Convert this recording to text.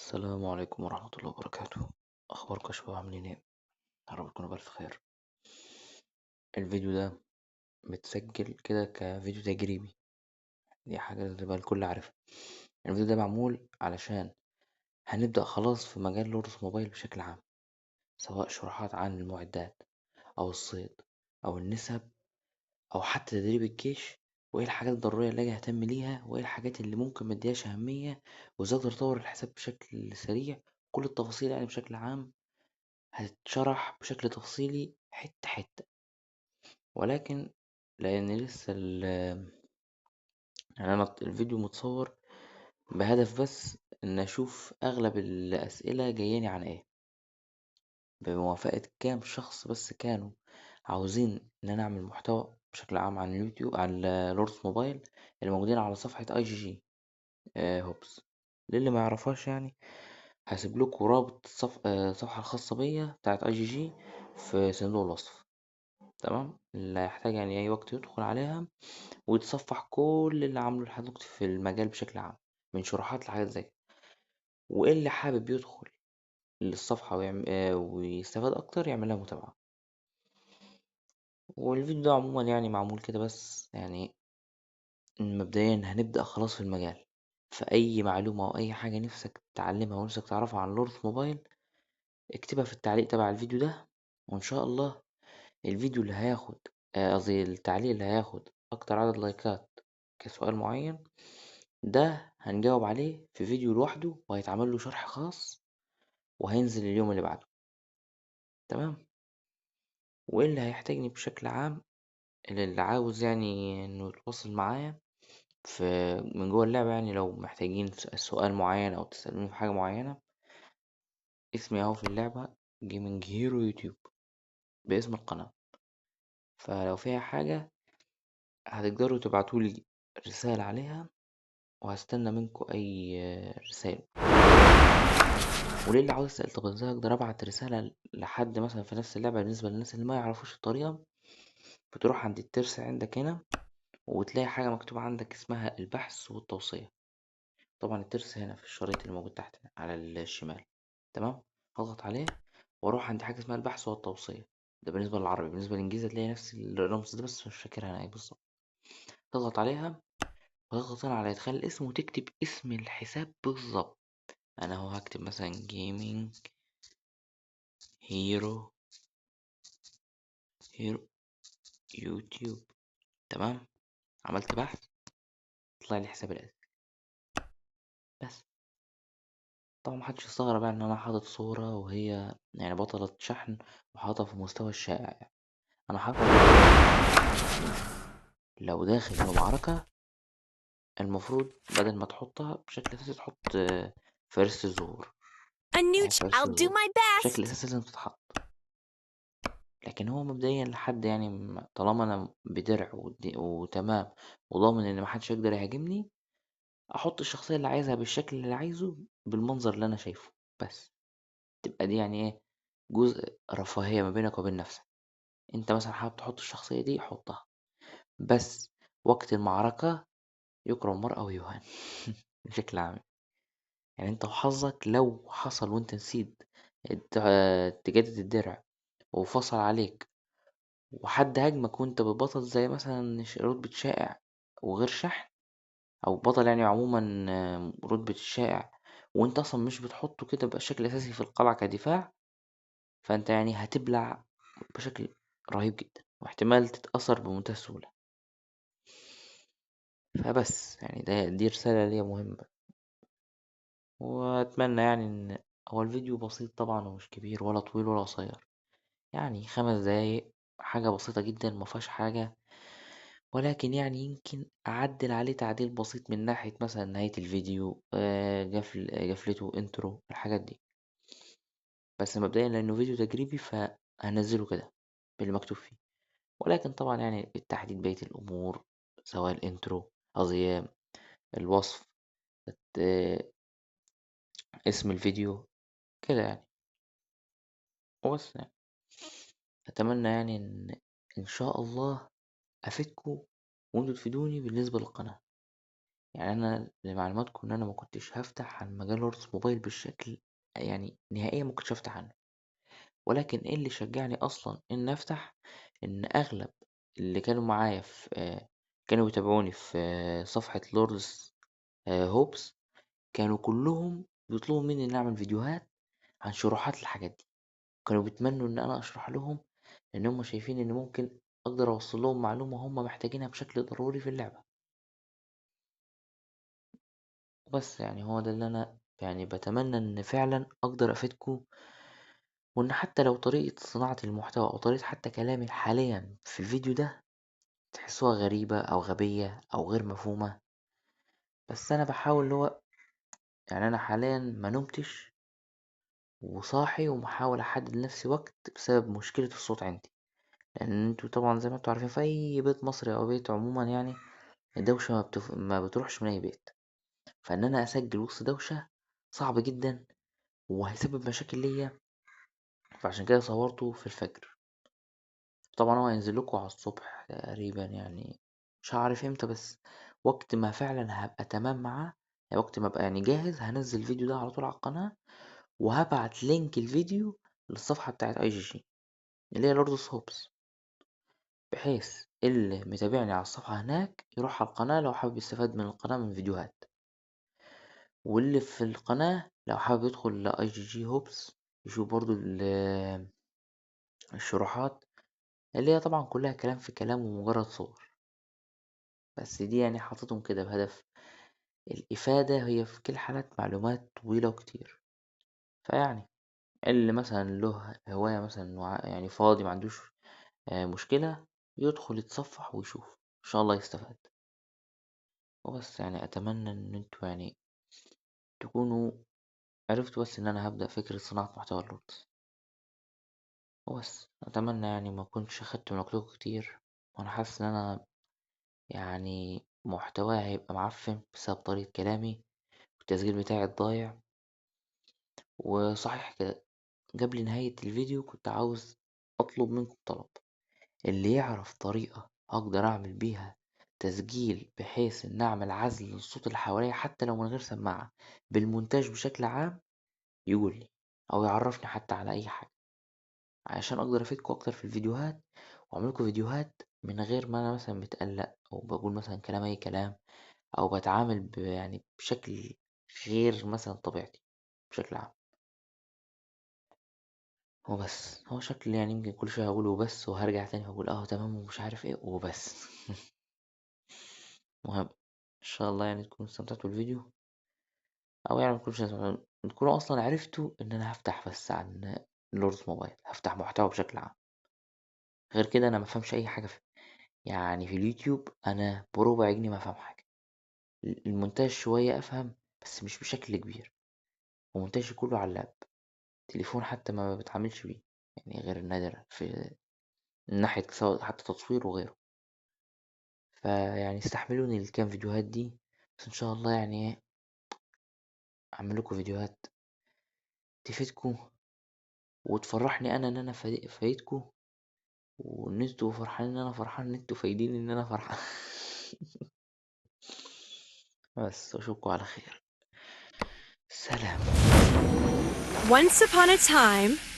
السلام عليكم ورحمة الله وبركاته. أخباركم يا شباب عاملين ايه؟ يا رب تكونوا بألف خير. الفيديو ده متسجل كده كفيديو تجريبي، دي حاجة تبقى الكل عارفها. الفيديو ده معمول علشان هنبدأ خلاص في مجال لورس موبايل بشكل عام، سواء شروحات عن المعدات أو الصيد أو النسب أو حتى تدريب الجيش، وإيه الحاجات الضرورية اللي أجي أهتم ليها، وإيه الحاجات اللي ممكن مديهاش أهمية، وإزاي أقدر أطور الحساب بشكل سريع. كل التفاصيل يعني بشكل عام هتتشرح بشكل تفصيلي حتة حتة. ولكن لأن لسه يعني أنا الفيديو متصور بهدف بس إن أشوف أغلب الأسئلة جاياني عن إيه، بموافقة كام شخص بس كانوا عاوزين إن أنا أعمل محتوى بشكل عام عن اليوتيوب، عن لورس موبايل اللي موجودين على صفحة اي جي جي هوبس. للي ما يعرفهاش يعني هسيب لكم رابط الصفحة الخاصة بيا بتاعت اي جي جي في صندوق الوصف. تمام، اللي هيحتاج يعني أي وقت يدخل عليها ويتصفح كل اللي عامله لحد دلوقتي في المجال بشكل عام، من شروحات لحاجات زي كده. واللي حابب يدخل للصفحة ويستفاد أكتر يعمل لها متابعة. والفيديو ده عموما يعني معمول كده بس يعني مبدئيا هنبدأ خلاص في المجال، فأي معلومة أو أي حاجة نفسك تتعلمها ونفسك تعرفها عن لورد موبايل اكتبها في التعليق تبع الفيديو ده. وإن شاء الله الفيديو اللي هياخد قصدي التعليق اللي هياخد أكتر عدد لايكات كسؤال معين ده هنجاوب عليه في فيديو لوحده، وهيتعمل له شرح خاص وهينزل اليوم اللي بعده. تمام. واللي هيحتاجني بشكل عام، اللي عاوز يعني انه يتواصل معايا في من جوه اللعبة، يعني لو محتاجين سؤال معين او تسألوني في حاجة معينة، اسمي اهو في اللعبة جيمنج هيرو يوتيوب باسم القناة. فلو فيها حاجة هتقدروا تبعتولي رسالة عليها، وهستنى منكم اي رسائل. وليه اللي عاوز يسأل طب ازاي اقدر ابعت رسالة لحد مثلا في نفس اللعبة، بالنسبة للناس اللي ما يعرفوش الطريقة، بتروح عند الترس عندك هنا وتلاقي حاجة مكتوبة عندك اسمها البحث والتوصية. طبعا الترس هنا في الشريط اللي موجود تحت على الشمال. تمام. هضغط عليه واروح عند حاجة اسمها البحث والتوصية. ده بالنسبة للعربي، بالنسبة للإنجليزي هتلاقي نفس الرمز ده بس مش فاكرها أنا ايه بالظبط. تضغط عليها وتضغط هنا على إدخال الاسم وتكتب اسم الحساب بالظبط. أنا هو هكتب مثلا جيمنج هيرو هيرو يوتيوب. تمام. عملت بحث طلع لي حساب الاسم بس. طبعا محدش يستغرب يعني ان انا حاطط صورة وهي يعني بطلة شحن وحاطها في مستوى الشائع يعني. انا حاطط لو داخل في معركة المفروض بدل ما تحطها بشكل اساسي تحط فارس الزهور. يعني فارس I'll do الزهور my بشكل best. اساسي لازم تتحط. لكن هو مبدئيا لحد يعني طالما انا بدرع وتمام وضامن ان محدش يقدر يهاجمني، احط الشخصية اللي عايزها بالشكل اللي عايزه بالمنظر اللي انا شايفه بس. تبقى دي يعني ايه، جزء رفاهية ما بينك وبين نفسك. انت مثلا حابب تحط الشخصية دي حطها، بس وقت المعركة يكرم المرء ويهان بشكل عام. يعني انت وحظك لو حصل وانت نسيت تجدد الدرع وفصل عليك وحد هاجمك وانت ببطل زي مثلا رتبة شائع وغير شحن، او بطل يعني عموما رتبة الشائع، وانت اصلا مش بتحطه كده بشكل اساسي في القلعة كدفاع، فانت يعني هتبلع بشكل رهيب جدا واحتمال تتأثر بمنتهى السهولة. فبس يعني دي رسالة ليا مهمة. وأتمنى يعني إن هو الفيديو بسيط طبعا ومش كبير ولا طويل ولا قصير، يعني 5 دقايق، حاجة بسيطة جدا مفيهاش حاجة. ولكن يعني يمكن أعدل عليه تعديل بسيط من ناحية مثلا نهاية الفيديو جفلته انترو الحاجات دي. بس مبدئيا لأنه فيديو تجريبي فهنزله كده باللي مكتوب فيه. ولكن طبعا يعني بالتحديد بقية الأمور، سواء الانترو قصدي الوصف، آه، اسم الفيديو كده يعني. وبس يعني أتمنى يعني إن شاء الله أفيدكم وانتوا تفيدوني بالنسبة للقناة. يعني أنا لمعلوماتكم إن أنا ما كنتش هافتح عن مجال وورلدز موبايل بالشكل، يعني نهائيًا ما كنتش هافتح عنه، ولكن إيه اللي شجعني أصلًا إني أفتح، إن أغلب اللي كانوا معايا في كانوا بيتابعوني في صفحة لوردز هوبز، كانوا كلّهم بيطلبوا منّي إنّي أعمل فيديوهات عن شروحات للحاجات دي، كانوا بيتمنّوا إن أنا أشرح لهم، لإن هُم شايفين إن ممكن أقدر أوصّل لهم معلومة هُم محتاجينها بشكل ضروري في اللعبة. بس يعني هو ده اللي أنا يعني باتمنى إن فعلًا أقدر أفيدكم، وإن حتى لو طريقة صناعة المحتوى أو طريقة حتى كلامي حاليًا في الفيديو ده تحسّوها غريبة أو غبية أو غير مفهومة، بس أنا باحاول اللي هو يعني أنا حاليًا ما نُمتش وصاحي وباحاول أحدد لنفسي وقت بسبب مشكلة الصوت عندي، لأن أنتم طبعًا زي ما أنتم عارفين في أي بيت مصري أو بيت عمومًا يعني الدوشة ما بتروحش من أي بيت، فإن أنا أسجل وسط دوشة صعب جدًا وهيسبب مشاكل ليّا، فعشان كده صورته في الفجر. طبعًا هو هينزل لكم على الصبح تقريبًا يعني مش هاعرف إمتى، بس وقت ما فعلًا هابقى تمام معاه، يعني وقت ما أبقى يعني جاهز هانزّل الفيديو ده على طول على القناة، وهابعت لينك الفيديو للصفحة بتاعة IGG اللي هي Lords Hobs، بحيث اللي متابعني على الصفحة هناك يروح على القناة لو حابب يستفاد من القناة من فيديوهات، واللي في القناة لو حابب يدخل IGG Hobs يشوف برضه الشروحات اللي هي طبعًا كلّها كلام في كلام ومجرد صور، بس دي يعني حاططهم كده بهدف الإفادة، هي في كل الحالات معلومات طويلة وكتير. فيعني اللي مثلًا له هواية مثلًا يعني فاضي ما عندوش مشكلة يدخل يتصفح ويشوف، إن شاء الله يستفاد. وبس يعني أتمنى إن انتوا يعني تكونوا عرفتوا بس إن أنا هبدأ فكرة صناعة محتوى اللوتس، وبس أتمنى يعني ما أكونش أخدت من وقتكم كتير، وأنا حاسس إن أنا يعني محتواي هيبقى معفن بسبب طريقة كلامي والتسجيل بتاعي الضايع. وصحيح كده قبل نهاية الفيديو كنت عاوز أطلب منكم طلب، اللي يعرف طريقة أقدر أعمل بيها تسجيل بحيث إن أعمل عزل للصوت اللي حواليا حتى لو من غير سماعة بالمونتاج بشكل عام يقولي، أو يعرفني حتى على أي حاجة عشان أقدر أفيدكم أكتر في الفيديوهات، وأعملكوا فيديوهات من غير ما أنا مثلا متقلق أو بقول مثلا كلام أي كلام، أو بتعامل يعني بشكل غير مثلا طبيعتي بشكل عام. هو بس هو شكل يعني يمكن كل شوية هقول وبس وهرجع تاني هقول اه تمام ومش عارف ايه وبس. مهم ان شاء الله يعني تكونوا استمتعتوا بالفيديو، او يعني متكونوش تكونوا اصلا عرفتوا ان انا هفتح بس عن لوردز موبايل، هفتح محتوى بشكل عام، غير كده انا مفهمش اي حاجة يعني في اليوتيوب انا بربع جنيه ما افهم حاجة، المونتاج شوية افهم بس مش بشكل كبير، ومونتاجي كله على اللاب، تليفون حتى ما بتعاملش بيه يعني غير نادرا في من ناحية سواء حتى تصوير وغيره. فيعني استحملوني الكام فيديوهات دي، بس ان شاء الله يعني ايه اعمل لكم فيديوهات تفيدكم وتفرحني انا ان انا فايدكم، وان انتوا فرحانين ان انا فرحان ان انتوا فايدين ان انا فرحان. بس اشوفكم على خير، سلام. Once upon a time,